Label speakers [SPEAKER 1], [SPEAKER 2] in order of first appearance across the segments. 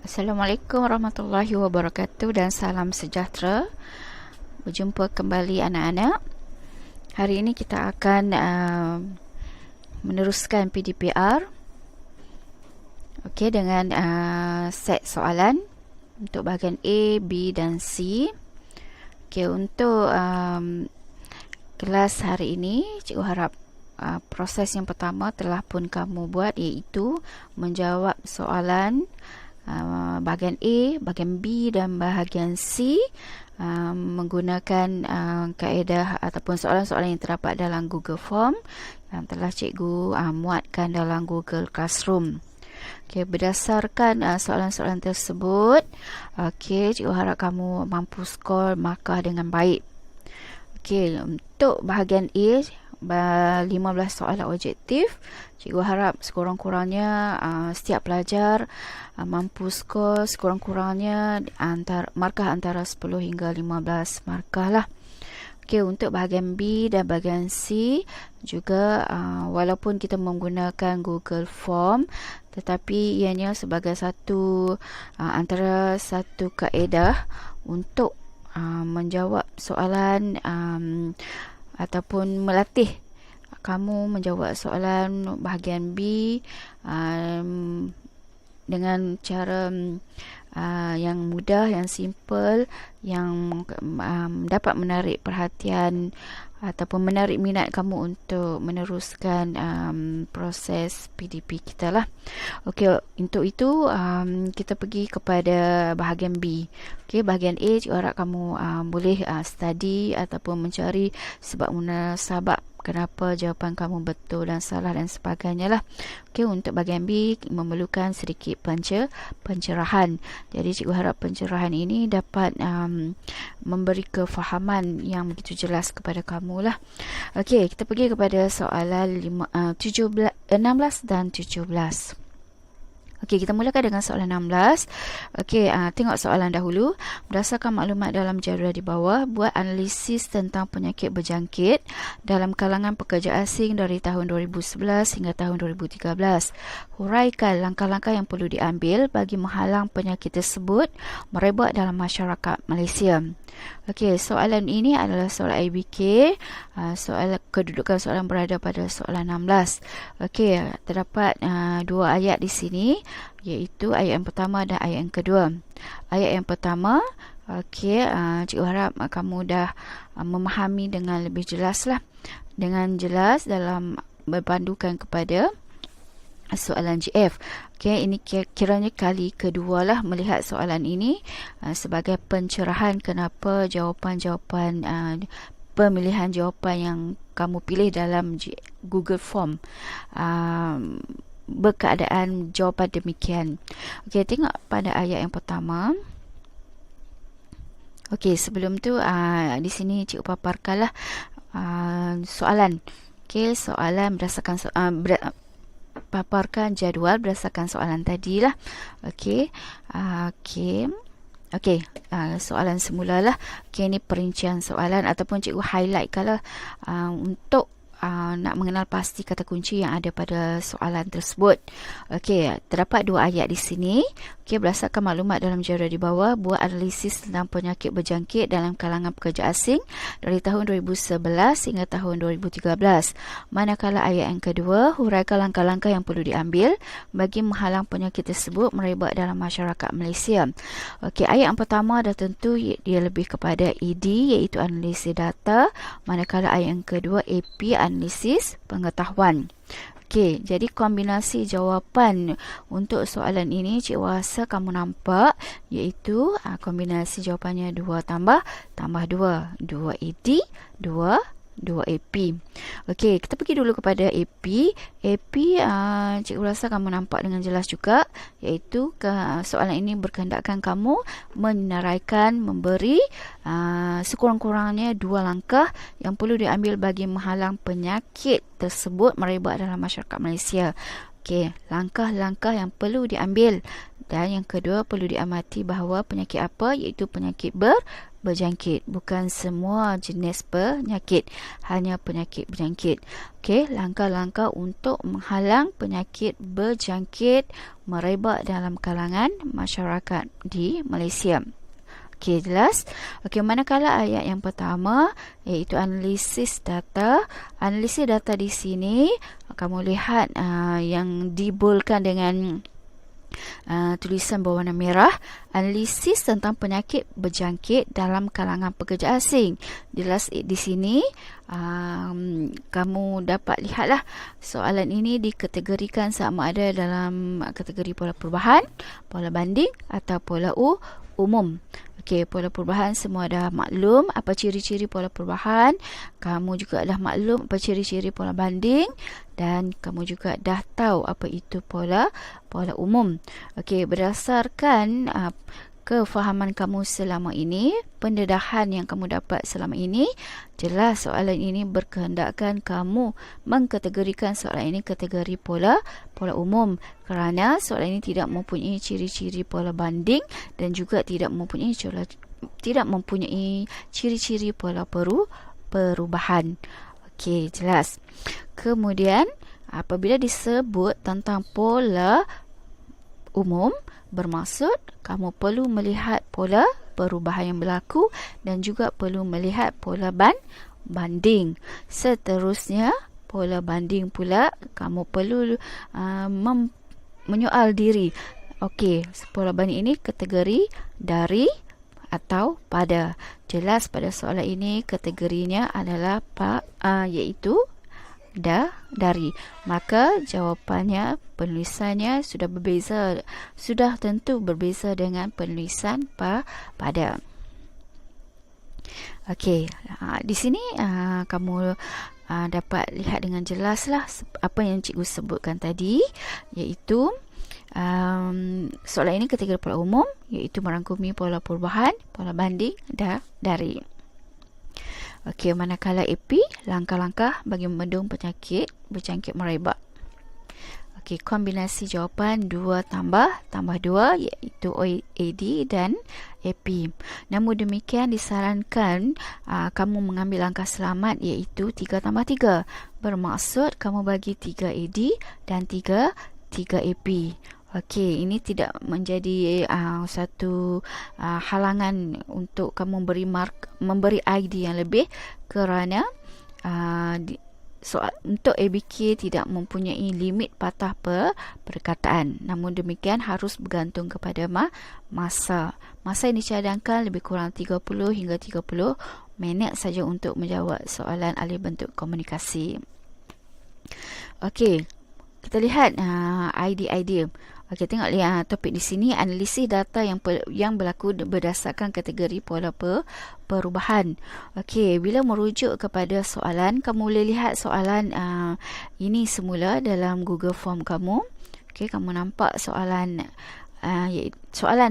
[SPEAKER 1] Assalamualaikum warahmatullahi wabarakatuh dan salam sejahtera. Berjumpa kembali anak-anak. Hari ini kita akan meneruskan PDPR. Okey, dengan set soalan untuk bahagian A, B dan C. Okey, untuk kelas hari ini, cikgu harap proses yang pertama telah pun kamu buat, iaitu menjawab soalan bahagian A, bahagian B dan bahagian C menggunakan kaedah ataupun soalan-soalan yang terdapat dalam Google Form yang telah cikgu muatkan dalam Google Classroom. Okay, berdasarkan soalan-soalan tersebut, cikgu harap kamu mampu skor markah dengan baik. Okay, untuk bahagian A, 15 soalan objektif, cikgu harap sekurang-kurangnya setiap pelajar mampu skor sekurang-kurangnya markah antara 10 hingga 15 markah lah. Okey, untuk bahagian B dan bahagian C juga walaupun kita menggunakan Google Form, tetapi ianya sebagai antara satu kaedah untuk menjawab soalan ataupun melatih kamu menjawab soalan bahagian B dengan cara yang mudah, yang simple, yang dapat menarik perhatian ataupun menarik minat kamu untuk meneruskan proses PDP kita lah. Okey, untuk itu kita pergi kepada bahagian B. Okey, bahagian A, cikgu harap kamu boleh study ataupun mencari sebab munasabab kenapa jawapan kamu betul dan salah dan sebagainya lah. Okey, untuk bahagian B memerlukan sedikit pencerahan. Jadi cikgu harap pencerahan ini dapat memberi kefahaman yang begitu jelas kepada kamu lah. Okey, kita pergi kepada soalan 16 dan 17. Okey, kita mulakan dengan soalan 16. Okey, tengok soalan dahulu. Berdasarkan maklumat dalam jadual di bawah, buat analisis tentang penyakit berjangkit dalam kalangan pekerja asing dari tahun 2011 hingga tahun 2013. Huraikan langkah-langkah yang perlu diambil bagi menghalang penyakit tersebut merebak dalam masyarakat Malaysia. Okey, soalan ini adalah soalan IBK. Soalan kedudukan soalan berada pada soalan 16. Okey, terdapat dua ayat di sini, iaitu ayat yang pertama dan ayat yang kedua. Ayat yang pertama, okey, cikgu harap kamu dah memahami dengan lebih jelas lah. Dengan jelas dalam berpandukan kepada soalan GF. Okey, ini kiranya kali kedua lah melihat soalan ini sebagai pencerahan kenapa jawapan-jawapan pemilihan jawapan yang kamu pilih dalam Google Form berkeadaan jawapan demikian. Okey, tengok pada ayat yang pertama. Okey, sebelum tu di sini cikgu paparkanlah soalan. Okey, soalan berdasarkan paparkan jadual berdasarkan soalan tadi lah. Okey. Okey, soalan semula lah. Okey, ini perincian soalan ataupun cikgu highlight kalau untuk nak mengenal pasti kata kunci yang ada pada soalan tersebut. Okey, terdapat dua ayat di sini. Okey, berdasarkan maklumat dalam jadual di bawah, buat analisis tentang penyakit berjangkit dalam kalangan pekerja asing dari tahun 2011 hingga tahun 2013. Manakala ayat yang kedua, huraikan langkah-langkah yang perlu diambil bagi menghalang penyakit tersebut merebak dalam masyarakat Malaysia. Okey, ayat yang pertama dah tentu dia lebih kepada ED, iaitu analisis data, manakala ayat yang kedua AP, analisis pengetahuan. Okey, jadi kombinasi jawapan untuk soalan ini cikgu rasa kamu nampak, iaitu kombinasi jawapannya 2 tambah 2 AD, 2 AP. Okey, kita pergi dulu kepada AP. AP cikgu rasa kamu nampak dengan jelas juga, iaitu soalan ini berkehendakkan kamu menyenaraikan, memberi sekurang-kurangnya 2 langkah yang perlu diambil bagi menghalang penyakit tersebut merebak dalam masyarakat Malaysia. Okey, langkah-langkah yang perlu diambil. Dan yang kedua, perlu diamati bahawa penyakit apa, iaitu penyakit berjangkit, bukan semua jenis penyakit, hanya penyakit berjangkit. Okey, langkah-langkah untuk menghalang penyakit berjangkit merebak dalam kalangan masyarakat di Malaysia. Okey, jelas? Okey, manakala ayat yang pertama iaitu analisis data. Analisis data di sini kamu lihat yang dibolkan dengan tulisan berwarna merah, analisis tentang penyakit berjangkit dalam kalangan pekerja asing. Jelas di sini kamu dapat lihatlah soalan ini dikategorikan sama ada dalam kategori pola perubahan, pola banding atau pola umum. Okey, pola perubahan semua dah maklum apa ciri-ciri pola perubahan. Kamu juga dah maklum apa ciri-ciri pola banding dan kamu juga dah tahu apa itu pola umum. Okey, berdasarkan kefahaman kamu selama ini, pendedahan yang kamu dapat selama ini, jelas soalan ini berkehendakkan kamu mengkategorikan soalan ini kategori pola umum kerana soalan ini tidak mempunyai ciri-ciri pola banding dan juga tidak mempunyai ciri-ciri pola perubahan. Okey, jelas. Kemudian apabila disebut tentang pola umum, bermaksud kamu perlu melihat pola perubahan yang berlaku dan juga perlu melihat pola banding. Seterusnya, pola banding pula kamu perlu menyoal diri. Okey, pola banding ini kategori dari atau pada. Jelas pada soalan ini kategorinya adalah iaitu dari. Maka jawapannya, penulisannya sudah berbeza, sudah tentu berbeza dengan penulisan pada. Okey, di sini kamu dapat lihat dengan jelaslah apa yang cikgu sebutkan tadi, iaitu soalan ini kategori pola umum, iaitu merangkumi pola perubahan, pola banding dari. Okey, manakala AP, langkah-langkah bagi membendung penyakit berjangkit merebak. Okey, kombinasi jawapan 2 tambah 2 iaitu AD dan AP. Namun demikian disarankan kamu mengambil langkah selamat iaitu 3 tambah 3. Bermaksud kamu bagi 3 AD dan 3 AP. Okey, ini tidak menjadi satu halangan untuk kamu memberi ID yang lebih kerana untuk ABK tidak mempunyai limit patah perkataan. Namun demikian harus bergantung kepada masa. Masa yang dicadangkan lebih kurang 30 hingga 30 minit saja untuk menjawab soalan alih bentuk komunikasi. Okey, kita lihat ID. Okey, tengok lihat topik di sini, analisis data yang berlaku berdasarkan kategori pola perubahan. Okey, bila merujuk kepada soalan, kamu boleh lihat soalan ini semula dalam Google Form kamu. Okey, kamu nampak soalan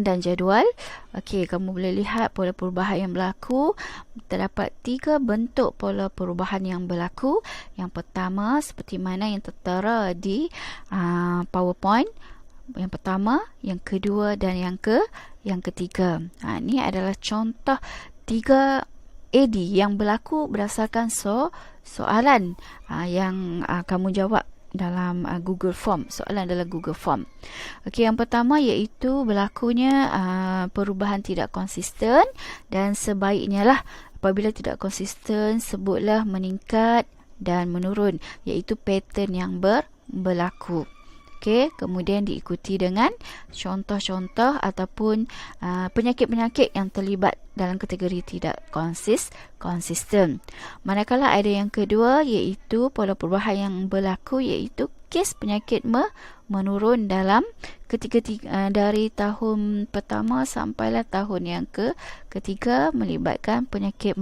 [SPEAKER 1] dan jadual. Okey, kamu boleh lihat pola perubahan yang berlaku. Terdapat 3 bentuk pola perubahan yang berlaku. Yang pertama seperti mana yang tertera di PowerPoint. Yang pertama, yang kedua dan yang ketiga. Ini adalah contoh 3 AD yang berlaku berdasarkan soalan yang kamu jawab dalam Google Form. Soalan adalah Google Form. Okey, yang pertama iaitu berlakunya perubahan tidak konsisten dan sebaiknya lah apabila tidak konsisten sebutlah meningkat dan menurun, iaitu pattern yang berlaku. Okey, kemudian diikuti dengan contoh-contoh ataupun penyakit-penyakit yang terlibat dalam kategori tidak konsisten. Manakala ada yang kedua iaitu pola perubahan yang berlaku iaitu kes penyakit menurun dalam dari tahun pertama sampailah tahun yang ketiga melibatkan penyakit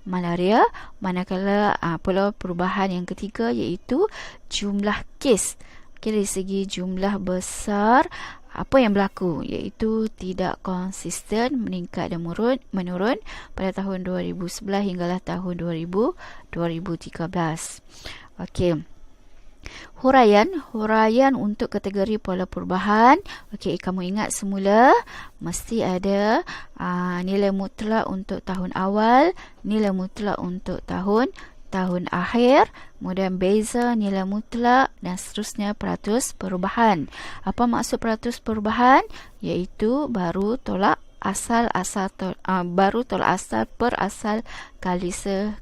[SPEAKER 1] malaria. Manakala pola perubahan yang ketiga iaitu jumlah kes. Dari segi jumlah besar, apa yang berlaku iaitu tidak konsisten, meningkat dan menurun pada tahun 2011 hinggalah tahun 2013. Okey. Huraian untuk kategori pola perubahan. Okey, kamu ingat semula mesti ada nilai mutlak untuk tahun awal, nilai mutlak untuk tahun akhir, kemudian beza nilai mutlak dan seterusnya peratus perubahan. Apa maksud peratus perubahan? Iaitu baru tolak asal per asal kali 100.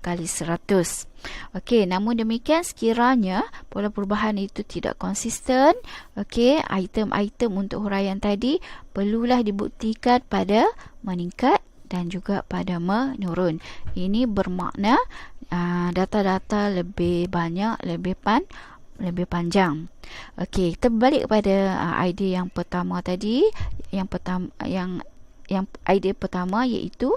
[SPEAKER 1] Okey, namun demikian sekiranya pola perubahan itu tidak konsisten, okey, item-item untuk huraian tadi perlulah dibuktikan pada meningkat dan juga pada menurun. Ini bermakna data-data lebih banyak, lebih panjang. Okey, kita balik kepada idea yang pertama tadi. Yang idea pertama iaitu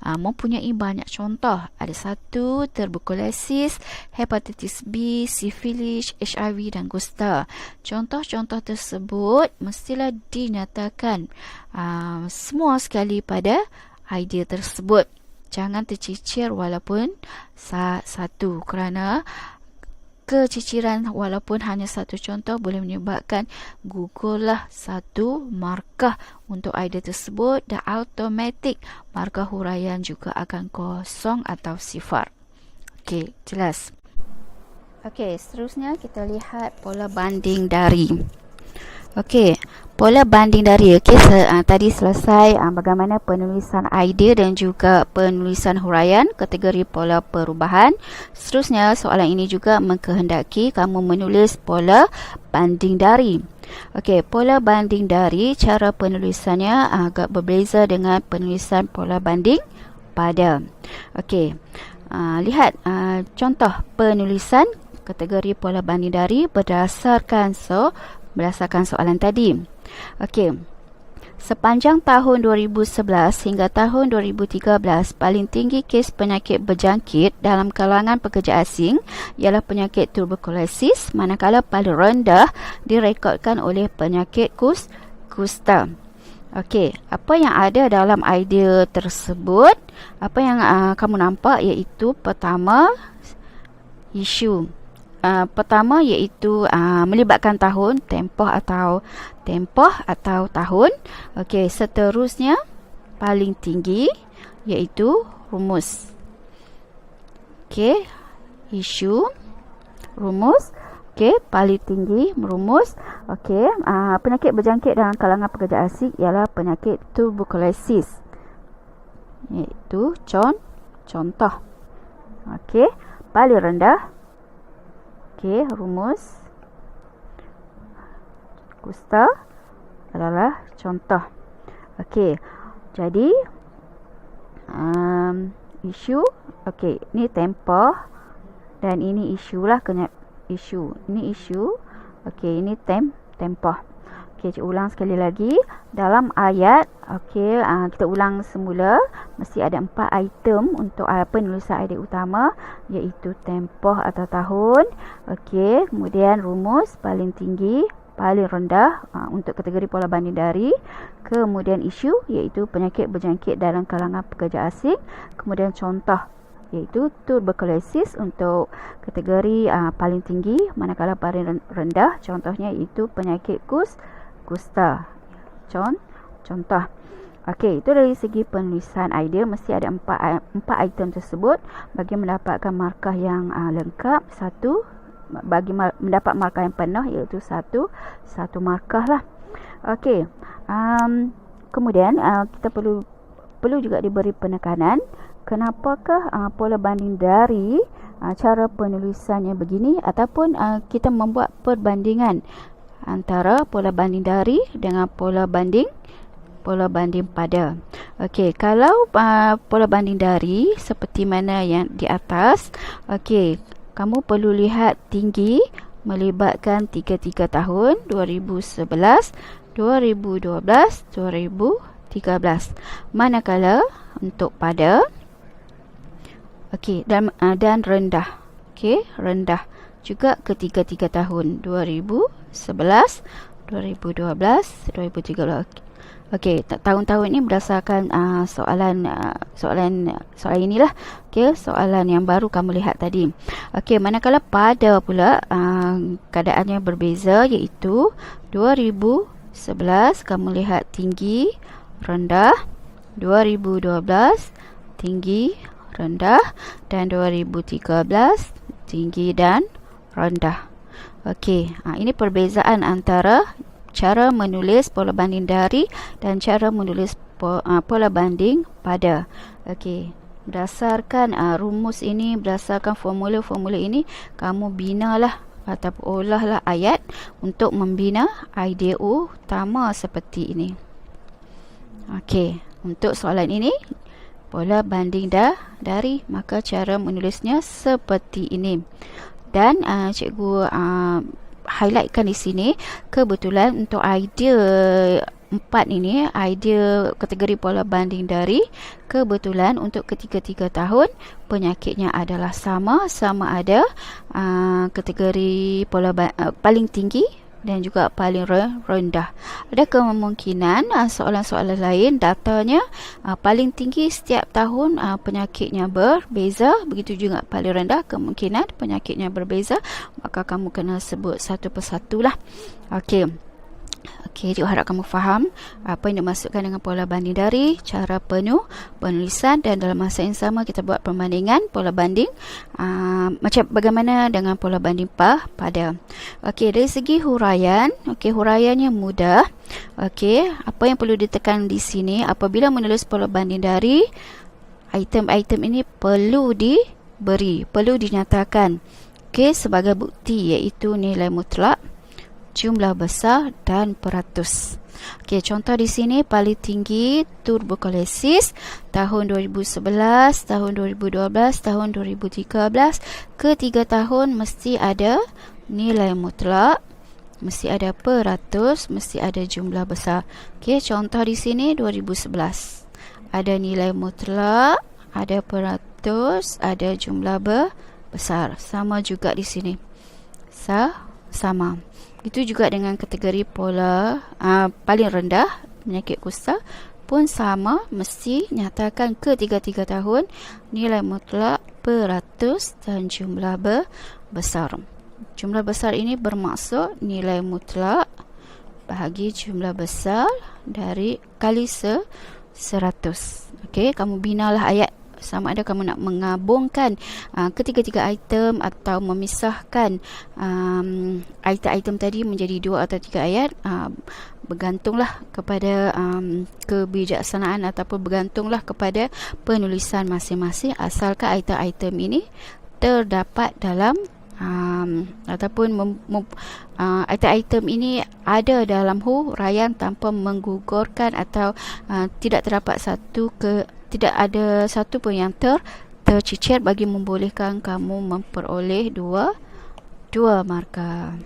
[SPEAKER 1] mempunyai banyak contoh. Ada 1, tuberkulosis, hepatitis B, sifilis, HIV dan kusta. Contoh-contoh tersebut mestilah dinyatakan semua sekali pada idea tersebut. Jangan tercicir walaupun satu, kerana keciciran walaupun hanya satu contoh boleh menyebabkan gugurlah satu markah untuk idea tersebut dan automatik markah huraian juga akan kosong atau sifar. Okey, jelas. Okey, seterusnya kita lihat pola banding dari. Okey, pola banding dari. Okey, tadi selesai bagaimana penulisan idea dan juga penulisan huraian kategori pola perubahan. Seterusnya, soalan ini juga mengkehendaki kamu menulis pola banding dari. Okey, pola banding dari, cara penulisannya agak berbeza dengan penulisan pola banding pada. Okey, lihat contoh penulisan kategori pola banding dari berdasarkan soalan tadi. Okey. Sepanjang tahun 2011 hingga tahun 2013, paling tinggi kes penyakit berjangkit dalam kalangan pekerja asing ialah penyakit tuberkulosis, manakala paling rendah direkodkan oleh penyakit kusta. Okey, apa yang ada dalam idea tersebut? Apa yang kamu nampak iaitu pertama isu. Pertama iaitu melibatkan tahun, tempoh atau tahun. Okey, seterusnya paling tinggi iaitu rumus. Okey, isu, rumus. Okey, paling tinggi rumus. Okey, penyakit berjangkit dalam kalangan pekerja asing ialah penyakit tuberkulosis. Iaitu contoh. Okey, paling rendah. Okey, rumus kusta adalah contoh. Okey, jadi isu. Okey, ini tempoh dan ini isu lah, kena isu. Ini isu. Okey, ini tempoh. Okey, saya ulang sekali lagi. Dalam ayat, okey, kita ulang semula. Mesti ada 4 item untuk penulisan idea utama, iaitu tempoh atau tahun. Okey, kemudian rumus paling tinggi, paling rendah untuk kategori pola banding dari. Kemudian isu, iaitu penyakit berjangkit dalam kalangan pekerja asing. Kemudian contoh, iaitu tuberkulosis untuk kategori paling tinggi, manakala paling rendah contohnya iaitu penyakit kusta. Contoh. Okey, itu dari segi penulisan idea mesti ada 4 item tersebut bagi mendapatkan markah yang lengkap. Satu, bagi mendapat markah yang penuh iaitu satu markah lah. Okey. Kemudian kita perlu juga diberi penekanan kenapakah pola banding dari cara penulisannya begini ataupun kita membuat perbandingan antara pola banding dari dengan pola banding pada. Okey, kalau pola banding dari seperti mana yang di atas, okey, kamu perlu lihat tinggi melibatkan 3 tahun, 2011, 2012, 2013. Manakala untuk pada, okey, dan rendah. Okey, rendah juga ketiga tahun, 2011, 2012, 2013. Okey, tahun-tahun ini berdasarkan soalan inilah. Okey, soalan yang baru kamu lihat tadi. Okey, manakala pada pula keadaannya berbeza, iaitu 2011 kamu lihat tinggi, rendah, 2012 tinggi, rendah, dan 2013 tinggi dan rendah. Okey, ini perbezaan antara cara menulis pola banding dari dan cara menulis pola banding pada. Okey, berdasarkan rumus ini, berdasarkan formula-formula ini, kamu binalah ataupun olahlah ayat untuk membina idea utama seperti ini. Okey, untuk soalan ini, pola banding dari, maka cara menulisnya seperti ini. Dan cikgu highlightkan di sini, kebetulan untuk idea 4 ini, idea kategori pola banding dari, kebetulan untuk ketiga-tiga tahun penyakitnya adalah sama ada kategori pola paling tinggi dan juga paling rendah. Ada kemungkinan soalan-soalan lain datanya paling tinggi setiap tahun penyakitnya berbeza, begitu juga paling rendah kemungkinan penyakitnya berbeza, maka kamu kena sebut satu persatu lah. Okey, cikgu harap kamu faham apa yang dimaksudkan dengan pola banding dari, cara penulisan, dan dalam masa yang sama kita buat perbandingan pola banding macam bagaimana dengan pola banding pada. Okey, dari segi huraian, huraiannya mudah. Okey, apa yang perlu ditekan di sini, apabila menulis pola banding dari, item-item ini perlu dinyatakan sebagai bukti, iaitu nilai mutlak, jumlah besar, dan peratus. Okey, contoh di sini paling tinggi tuberkulosis tahun 2011, tahun 2012, tahun 2013. Ketiga tahun mesti ada nilai mutlak, mesti ada peratus, mesti ada jumlah besar. Okey, contoh di sini 2011. Ada nilai mutlak, ada peratus, ada jumlah besar. Sama juga di sini. Sama. Itu juga dengan kategori pola paling rendah, penyakit kusta pun sama, mesti nyatakan ketiga-tiga tahun nilai mutlak, peratus, dan jumlah besar. Jumlah besar ini bermaksud nilai mutlak bahagi jumlah besar dari kali 100. Okey, kamu binalah ayat sama ada kamu nak menggabungkan ketiga-tiga item atau memisahkan item-item tadi menjadi 2 atau 3 ayat, bergantunglah kepada kebijaksanaan ataupun bergantunglah kepada penulisan masing-masing, asalkan item-item ini terdapat dalam ataupun item-item ini ada dalam huraian tanpa menggugurkan atau tidak ada satu pun yang tercicir, bagi membolehkan kamu memperoleh dua markah.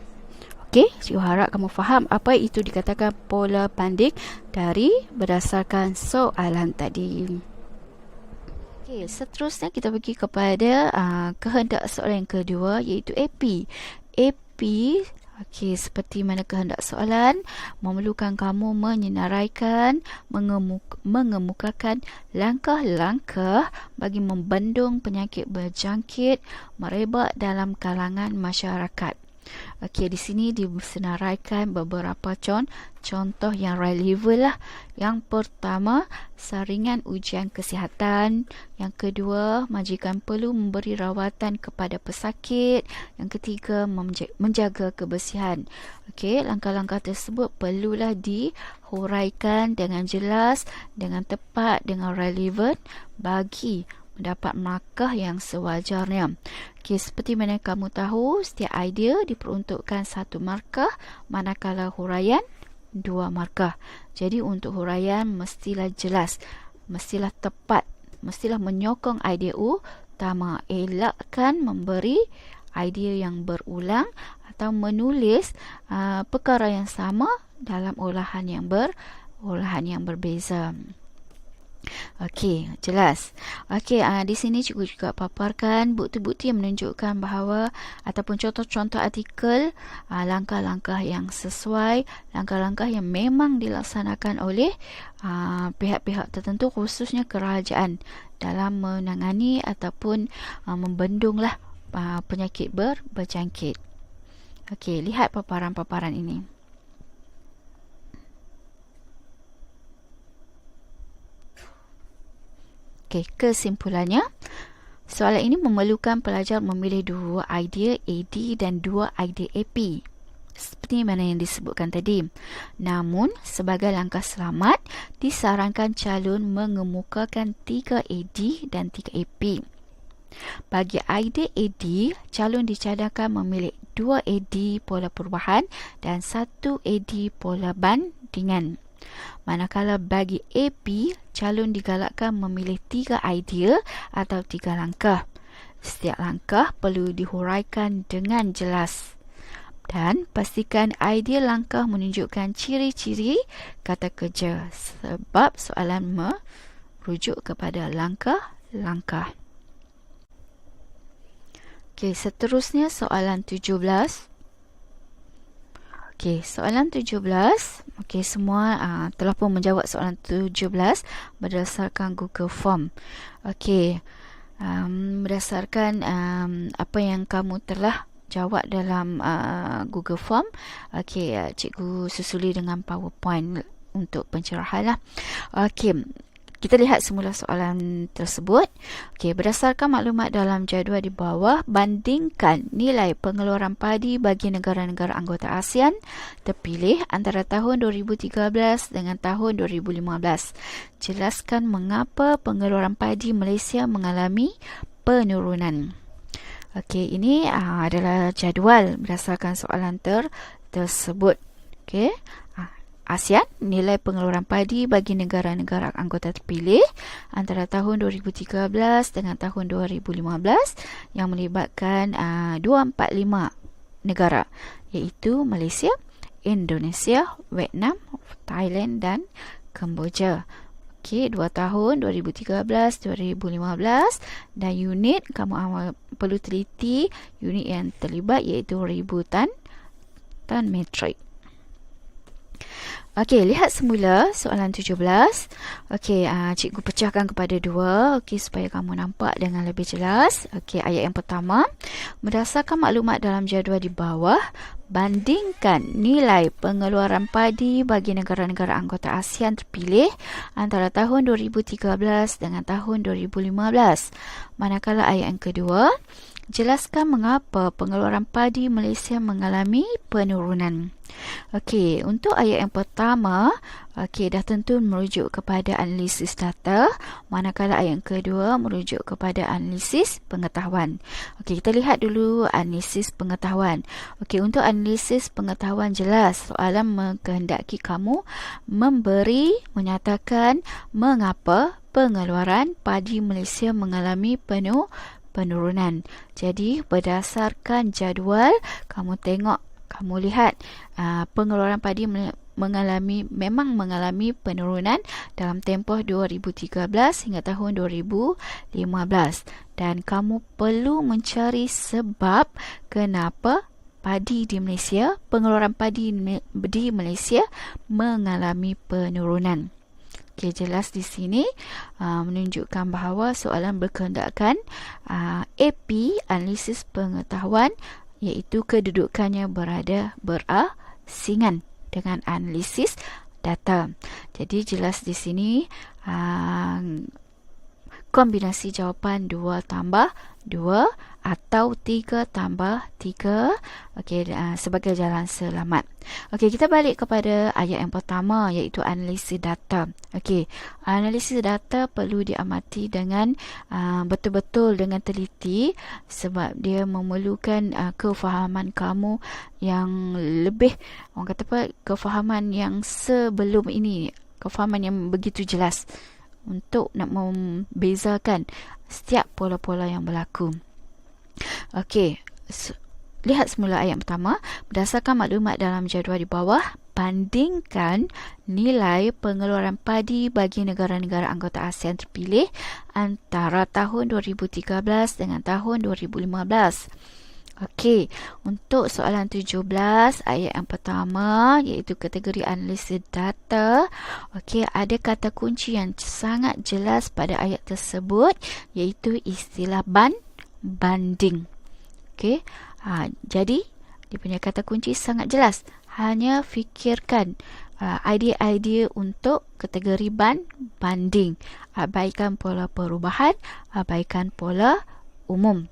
[SPEAKER 1] Okey, cikgu harap kamu faham apa itu dikatakan pola banding dari berdasarkan soalan tadi. Okey, seterusnya kita pergi kepada kehendak soalan yang kedua, iaitu AP. Okey, seperti mana kehendak soalan, memerlukan kamu menyenaraikan, mengemukakan langkah-langkah bagi membendung penyakit berjangkit merebak dalam kalangan masyarakat. Okey, di sini disenaraikan beberapa contoh yang relevan lah. Yang pertama, saringan ujian kesihatan. Yang kedua, majikan perlu memberi rawatan kepada pesakit. Yang ketiga, menjaga kebersihan. Okey, langkah-langkah tersebut perlulah dihuraikan dengan jelas, dengan tepat, dengan relevan bagi mendapat markah yang sewajarnya. Okey, seperti mana kamu tahu, setiap idea diperuntukkan 1 markah, manakala huraian 2 markah. Jadi untuk huraian mestilah jelas, mestilah tepat, mestilah menyokong idea utama. Elakkan memberi idea yang berulang atau menulis perkara yang sama dalam olahan yang berbeza. Okey, jelas. Okey, di sini cikgu juga paparkan bukti-bukti yang menunjukkan bahawa ataupun contoh-contoh artikel, langkah-langkah yang sesuai, langkah-langkah yang memang dilaksanakan oleh pihak-pihak tertentu, khususnya kerajaan dalam menangani ataupun membendunglah penyakit berjangkit. Okey, lihat paparan-paparan ini. Okey, kesimpulannya, soalan ini memerlukan pelajar memilih dua idea AD dan dua idea AP, seperti mana yang disebutkan tadi. Namun, sebagai langkah selamat, disarankan calon mengemukakan 3 AD dan 3 AP. Bagi idea AD, calon dicadangkan memilih 2 AD pola perubahan dan 1 AD pola bandingan. Manakala bagi AP, calon digalakkan memilih 3 idea atau 3 langkah. Setiap langkah perlu dihuraikan dengan jelas. Dan pastikan idea langkah menunjukkan ciri-ciri kata kerja, sebab soalan merujuk kepada langkah-langkah. Okey, seterusnya soalan 17. Okey, soalan 17. Okey, semua telah pun menjawab soalan 17 berdasarkan Google Form. Okey, berdasarkan apa yang kamu telah jawab dalam Google Form. Okey, cikgu susuli dengan PowerPoint untuk pencerahan lah. Okey, kita lihat semula soalan tersebut. Okey, berdasarkan maklumat dalam jadual di bawah, bandingkan nilai pengeluaran padi bagi negara-negara anggota ASEAN terpilih antara tahun 2013 dengan tahun 2015. Jelaskan mengapa pengeluaran padi Malaysia mengalami penurunan. Okey, ini adalah jadual berdasarkan soalan tersebut. Okey. ASEAN, nilai pengeluaran padi bagi negara-negara anggota terpilih antara tahun 2013 dengan tahun 2015 yang melibatkan 245 negara, iaitu Malaysia, Indonesia, Vietnam, Thailand dan Kemboja. Okey, 2 tahun 2013, 2015 dan unit kamu perlu teliti unit yang terlibat iaitu ribu tan metrik. Okey, lihat semula soalan 17. Okey, cikgu pecahkan kepada 2, okey, supaya kamu nampak dengan lebih jelas. Okey, ayat yang pertama, berdasarkan maklumat dalam jadual di bawah, bandingkan nilai pengeluaran padi bagi negara-negara anggota ASEAN terpilih antara tahun 2013 dengan tahun 2015. Manakala ayat yang kedua, jelaskan mengapa pengeluaran padi Malaysia mengalami penurunan. Okey, untuk ayat yang pertama, okey, dah tentu merujuk kepada analisis data, manakala ayat yang kedua merujuk kepada analisis pengetahuan. Okey, kita lihat dulu analisis pengetahuan. Okey, untuk analisis pengetahuan jelas, soalan mengkehendaki kamu menyatakan mengapa pengeluaran padi Malaysia mengalami penurunan. Jadi, berdasarkan jadual, kamu lihat pengeluaran padi memang mengalami penurunan dalam tempoh 2013 hingga tahun 2015 dan kamu perlu mencari sebab kenapa pengeluaran padi di Malaysia mengalami penurunan. Okey, jelas di sini menunjukkan bahawa soalan berkehendakkan AP, analisis pengetahuan, iaitu kedudukannya berasingan dengan analisis data. Jadi jelas di sini kombinasi jawapan 2 tambah 2 atau 3 tambah 3, okey, sebagai jalan selamat. Okey, kita balik kepada ayat yang pertama, iaitu analisis data. Okey, analisis data perlu diamati dengan betul-betul dengan teliti, sebab dia memerlukan kefahaman kamu yang lebih, orang kata apa, kefahaman yang sebelum ini, kefahaman yang begitu jelas untuk nak membezakan setiap pola-pola yang berlaku. Okey, lihat semula ayat pertama. Berdasarkan maklumat dalam jadual di bawah, bandingkan nilai pengeluaran padi bagi negara-negara anggota ASEAN terpilih antara tahun 2013 dengan tahun 2015. Okey, untuk soalan 17 ayat yang pertama iaitu kategori analisis data. Okey, ada kata kunci yang sangat jelas pada ayat tersebut iaitu istilah banding. Okey. Jadi dia punya kata kunci sangat jelas. Hanya fikirkan idea-idea untuk kategori banding. Abaikan pola perubahan, abaikan pola umum.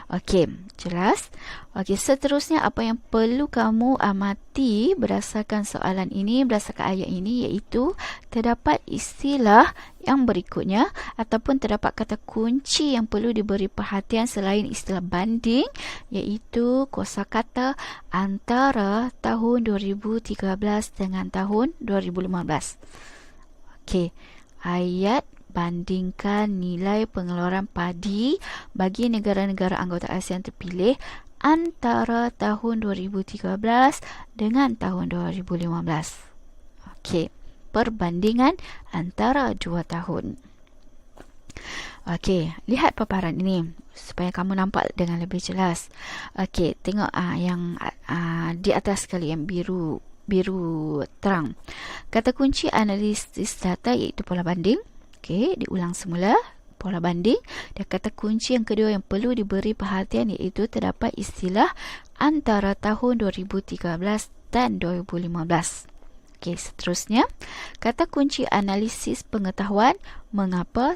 [SPEAKER 1] Okey, jelas. Okey, seterusnya apa yang perlu kamu amati berdasarkan soalan ini, berdasarkan ayat ini iaitu terdapat istilah yang berikutnya ataupun terdapat kata kunci yang perlu diberi perhatian selain istilah banding iaitu kosakata antara tahun 2013 dengan tahun 2015. Okey, ayat bandingkan nilai pengeluaran padi bagi negara-negara anggota ASEAN terpilih antara tahun 2013 dengan tahun 2015. Okey, perbandingan antara 2 tahun. Okey, lihat paparan ini supaya kamu nampak dengan lebih jelas. Okey, tengok yang di atas sekali yang biru terang. Kata kunci analisis data iaitu pola banding. Okey, diulang semula pola banding. Dan kata kunci yang kedua yang perlu diberi perhatian iaitu terdapat istilah antara tahun 2013 dan 2015. Okey, seterusnya kata kunci analisis pengetahuan mengapa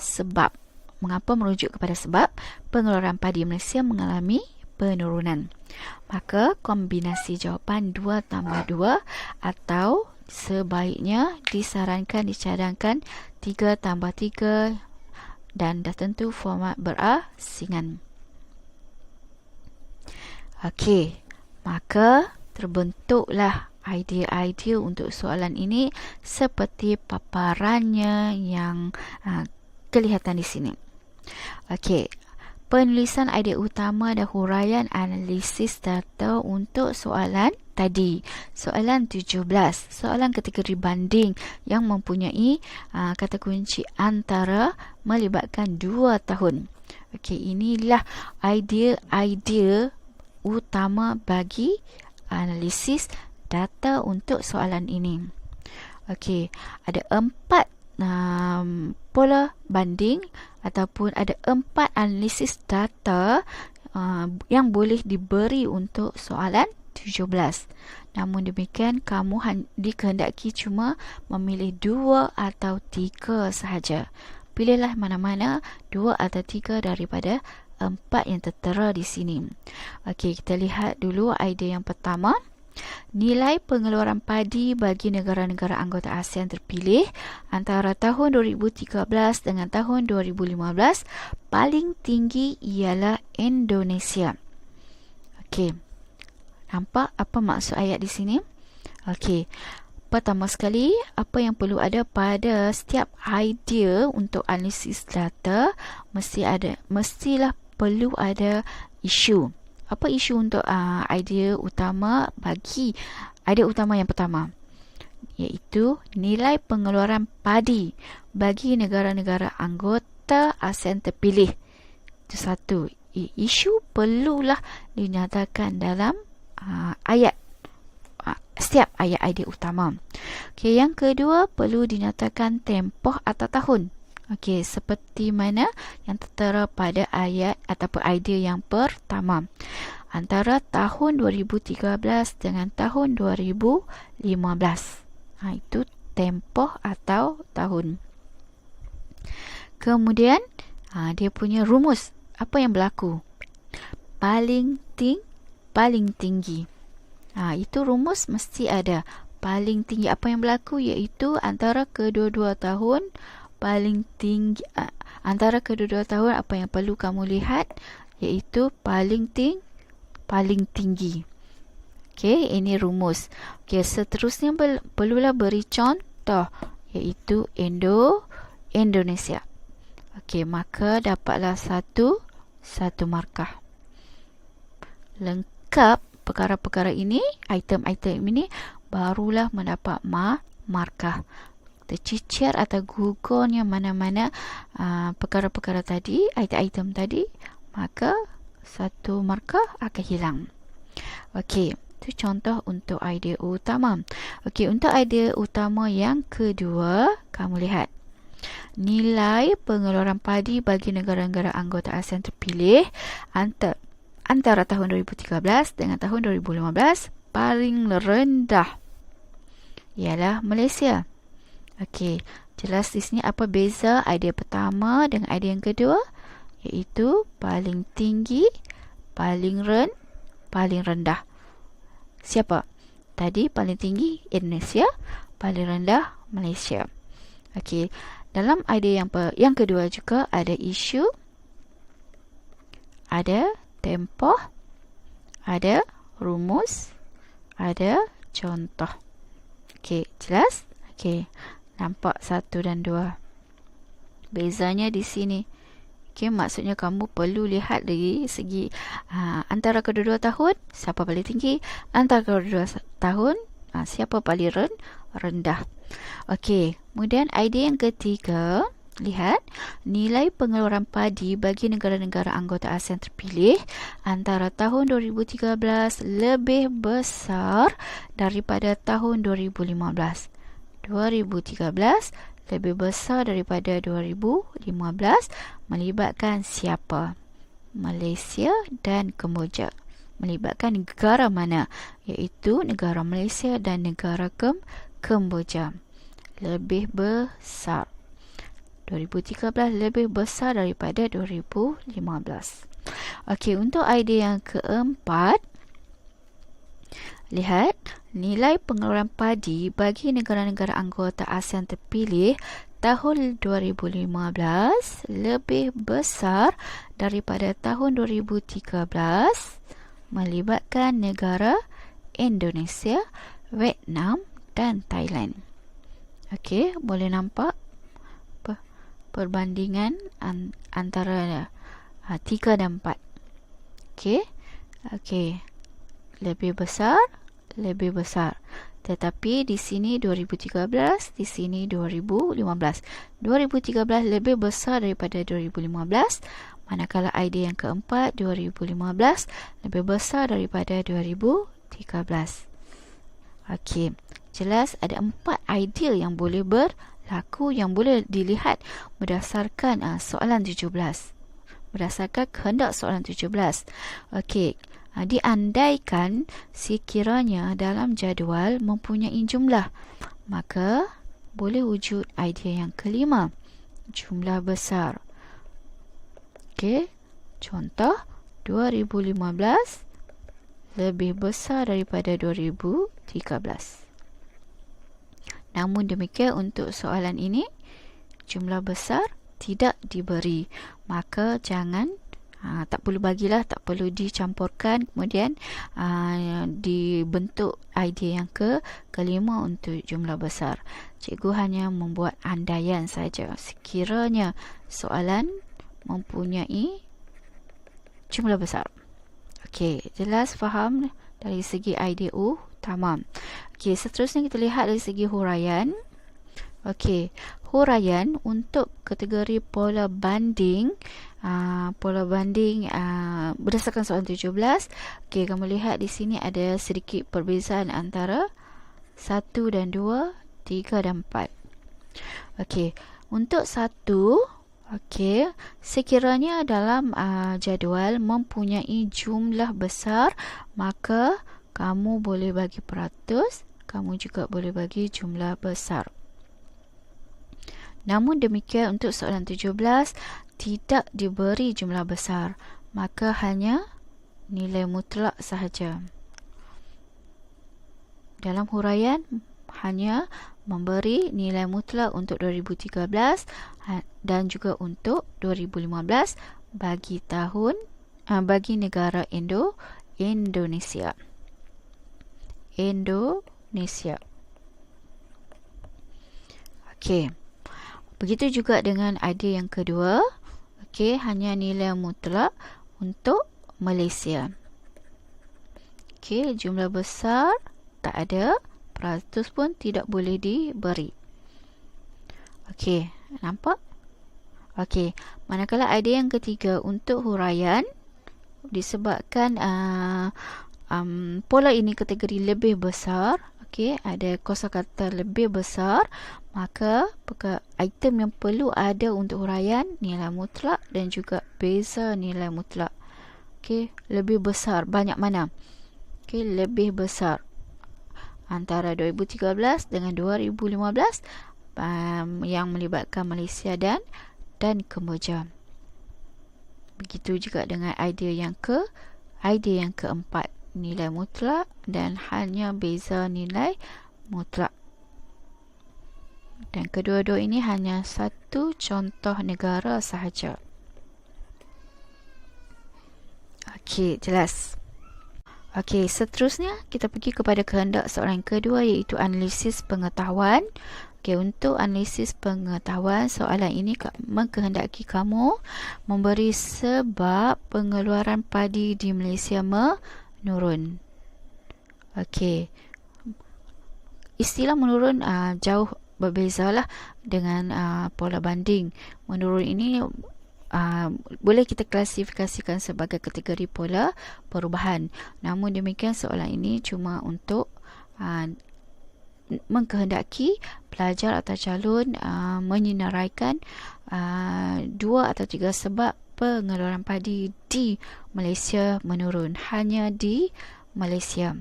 [SPEAKER 1] merujuk kepada sebab pengeluaran padi Malaysia mengalami penurunan. Maka kombinasi jawapan 2 tambah 2 atau sebaiknya disarankan dicadangkan 3 tambah 3 dan dah tentu format berasingan. Okey, maka terbentuklah idea-idea untuk soalan ini seperti paparannya yang kelihatan di sini. Okey, penulisan idea utama dan huraian analisis data untuk soalan tadi. Soalan 17, soalan kategori banding yang mempunyai kata kunci antara melibatkan 2 tahun. Okey, inilah idea utama bagi analisis data untuk soalan ini. Okey, ada 4 pola banding ataupun ada 4 analisis data yang boleh diberi untuk soalan 17. Namun demikian, kamu dikehendaki cuma memilih 2 atau 3 sahaja. Pilihlah mana-mana 2 atau 3 daripada 4 yang tertera di sini. Okey, kita lihat dulu idea yang pertama. Nilai pengeluaran padi bagi negara-negara anggota ASEAN terpilih antara tahun 2013 dengan tahun 2015 paling tinggi ialah Indonesia. Okey, nampak apa maksud ayat di sini? Okey, pertama sekali, apa yang perlu ada pada setiap idea untuk analisis data mestilah perlu ada isu. Apa isu untuk idea utama bagi idea utama yang pertama? Iaitu nilai pengeluaran padi bagi negara-negara anggota ASEAN terpilih. Itu satu. Isu perlulah dinyatakan dalam ayat. Setiap ayat idea utama. Okey, yang kedua perlu dinyatakan tempoh atau tahun. Okey, seperti mana yang tertera pada ayat ataupun idea yang pertama. Antara tahun 2013 dengan tahun 2015. Itu tempoh atau tahun. Kemudian, dia punya rumus. Apa yang berlaku? Paling tinggi. Itu rumus mesti ada. Paling tinggi apa yang berlaku iaitu antara kedua-dua tahun paling tinggi. Antara kedua-dua tahun apa yang perlu kamu lihat iaitu paling tinggi. Okey, ini rumus. Okey, seterusnya perlulah beri contoh iaitu Indonesia. Okey, maka dapatlah satu markah. Lengkap perkara-perkara ini, item-item ini barulah mendapat markah. Tercicir atau gugurnya mana-mana perkara-perkara tadi, item-item tadi, maka satu markah akan hilang. Okey, itu contoh untuk idea utama. Okey, untuk idea utama yang kedua, kamu lihat. Nilai pengeluaran padi bagi negara-negara anggota ASEAN terpilih antara tahun 2013 dengan tahun 2015 paling rendah ialah Malaysia. Okey, jelas di sini apa beza idea pertama dengan idea yang kedua? Iaitu paling tinggi, paling rendah. Siapa? Tadi paling tinggi Indonesia, paling rendah Malaysia. Okey, dalam idea yang kedua juga ada isu, ada tempoh, ada rumus, ada contoh. Okey, jelas? Okey, nampak 1 dan 2. Bezanya di sini. Okey, maksudnya kamu perlu lihat dari segi antara kedua-dua tahun, siapa paling tinggi, antara kedua-dua tahun, siapa paling rendah. Okey, kemudian idea yang ketiga, lihat nilai pengeluaran padi bagi negara-negara anggota ASEAN terpilih antara tahun 2013 lebih besar daripada tahun 2015. 2013 lebih besar daripada 2015, melibatkan siapa? Malaysia dan Kemboja. Melibatkan negara mana? Iaitu negara Malaysia dan negara Kemboja. Lebih besar. 2013 lebih besar daripada 2015. Okey, untuk idea yang keempat, lihat nilai pengeluaran padi bagi negara-negara anggota ASEAN terpilih tahun 2015 lebih besar daripada tahun 2013, melibatkan negara Indonesia, Vietnam dan Thailand. Okey, boleh nampak perbandingan antara 3 dan 4. Okey. Lebih besar. Tetapi di sini 2013, di sini 2015. 2013 lebih besar daripada 2015, manakala idea yang keempat 2015 lebih besar daripada 2013. Okey, jelas ada 4 idea yang boleh berlaku, yang boleh dilihat berdasarkan soalan 17. Berdasarkan kehendak soalan 17. Okey, diandaikan sekiranya dalam jadual mempunyai jumlah, maka boleh wujud idea yang kelima, jumlah besar. Okey, contoh 2015 lebih besar daripada 2013. Namun demikian untuk soalan ini, jumlah besar tidak diberi, maka jangan tak perlu bagilah, tak perlu dicampurkan, kemudian dibentuk idea yang kelima untuk jumlah besar. Cikgu hanya membuat andaian saja sekiranya soalan mempunyai jumlah besar. Okey, jelas faham dari segi idea utama. Okey, seterusnya kita lihat dari segi huraian. Okey, huraian untuk kategori pola banding. Berdasarkan soalan 17. Okey, kamu lihat di sini ada sedikit perbezaan antara 1 dan 2, 3 dan 4. Okey, untuk 1, okey, sekiranya dalam jadual mempunyai jumlah besar, maka kamu boleh bagi peratus, kamu juga boleh bagi jumlah besar. Namun demikian untuk soalan 17 tidak diberi jumlah besar, maka hanya nilai mutlak sahaja. Dalam huraian hanya memberi nilai mutlak untuk 2013 dan juga untuk 2015 bagi bagi negara Indonesia. Okey. Begitu juga dengan idea yang kedua. Okey, hanya nilai mutlak untuk Malaysia. Okey, jumlah besar tak ada pun tidak boleh diberi. Okey, nampak? Okey, manakala idea yang ketiga untuk huraian, disebabkan pola ini kategori lebih besar, okey, ada kosakata lebih besar, maka item yang perlu ada untuk huraian nilai mutlak dan juga beza nilai mutlak. Okey, lebih besar banyak mana? Okey, lebih besar antara 2013 dengan 2015 yang melibatkan Malaysia dan Kemboja. Begitu juga dengan idea yang keempat, nilai mutlak dan hanya beza nilai mutlak. Dan kedua-dua ini hanya satu contoh negara sahaja. Okey, jelas. Okey, seterusnya kita pergi kepada kehendak soalan kedua, iaitu analisis pengetahuan. Okey, untuk analisis pengetahuan, soalan ini mengkehendaki kamu memberi sebab pengeluaran padi di Malaysia menurun. Okey, istilah menurun jauh berbezalah dengan pola banding. Menurun ini boleh kita klasifikasikan sebagai kategori pola perubahan. Namun demikian, soalan ini cuma untuk mengkehendaki pelajar atau calon menyenaraikan 2 atau 3 sebab pengeluaran padi di Malaysia menurun, hanya di Malaysia.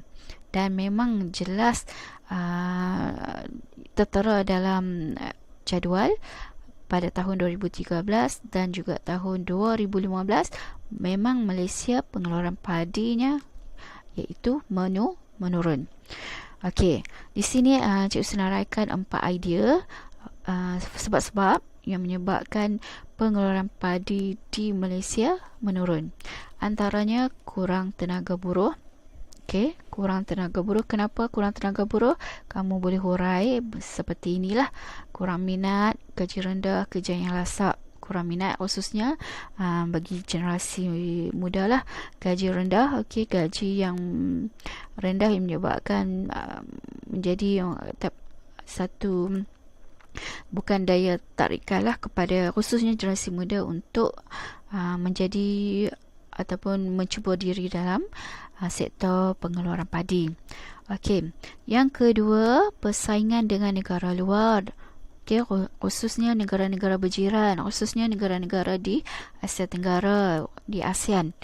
[SPEAKER 1] Dan memang jelas tertera dalam jadual pada tahun 2013 dan juga tahun 2015, memang Malaysia pengeluaran padinya iaitu menurun. Okey, di sini cikgu senaraikan 4 idea sebab-sebab yang menyebabkan pengeluaran padi di Malaysia menurun. Antaranya kurang tenaga buruh. Okey, kurang tenaga buruh. Kenapa kurang tenaga buruh? Kamu boleh hurai seperti inilah. Kurang minat, gaji rendah, kerja yang lasak. Kurang minat khususnya bagi generasi muda lah. Gaji rendah, okey, gaji yang rendah yang menyebabkan menjadi satu bukan daya tarikan lah kepada khususnya generasi muda untuk menjadi ataupun mencuba diri dalam sektor pengeluaran padi. Okey, yang kedua, persaingan dengan negara luar. Okay, khususnya negara-negara berjiran, khususnya negara-negara di Asia Tenggara, di ASEAN.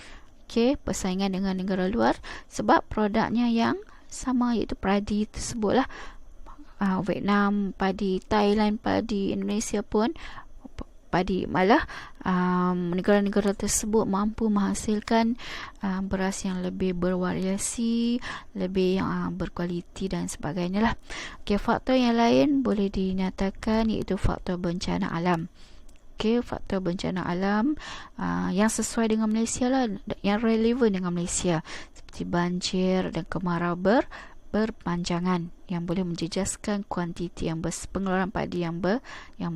[SPEAKER 1] Okay, persaingan dengan negara luar sebab produknya yang sama, iaitu padi tersebutlah. Vietnam padi, Thailand padi, Indonesia pun padi. Malah negara-negara tersebut mampu menghasilkan beras yang lebih bervariasi, lebih berkualiti dan sebagainya lah. Okay, faktor yang lain boleh dinyatakan iaitu faktor bencana alam. Okay, faktor bencana alam yang sesuai dengan Malaysia lah, yang relevan dengan Malaysia, seperti banjir dan kemarau berpanjangan yang boleh menjejaskan kuantiti yang pengeluaran padi yang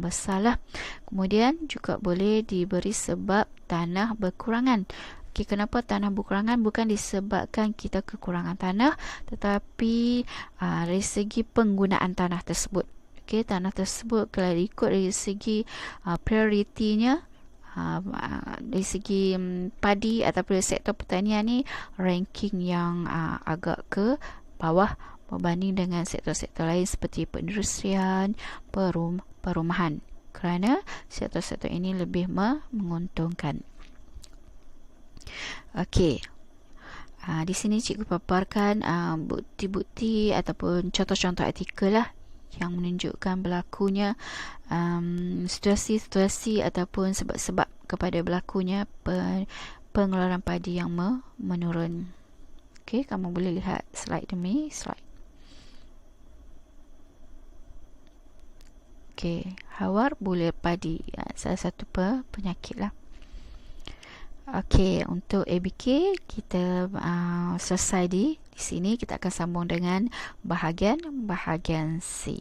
[SPEAKER 1] besar lah. Kemudian juga boleh diberi sebab tanah berkurangan. Okay, kenapa tanah berkurangan? Bukan disebabkan kita kekurangan tanah, tetapi dari segi penggunaan tanah tersebut. Okay, tanah tersebut kalau ikut dari segi prioritinya, dari segi padi ataupun sektor pertanian ni ranking yang agak ke bawah berbanding dengan sektor-sektor lain seperti perindustrian, perumahan, kerana sektor-sektor ini lebih menguntungkan. Okey, di sini cikgu paparkan bukti-bukti ataupun contoh-contoh artikel lah yang menunjukkan berlakunya situasi-situasi ataupun sebab-sebab kepada berlakunya pengeluaran padi yang menurun. Okey, kamu boleh lihat slide demi slide. Okey, hawar bulir padi, salah satu penyakit lah. Okey, untuk ABK kita selesai di sini. Kita akan sambung dengan bahagian C.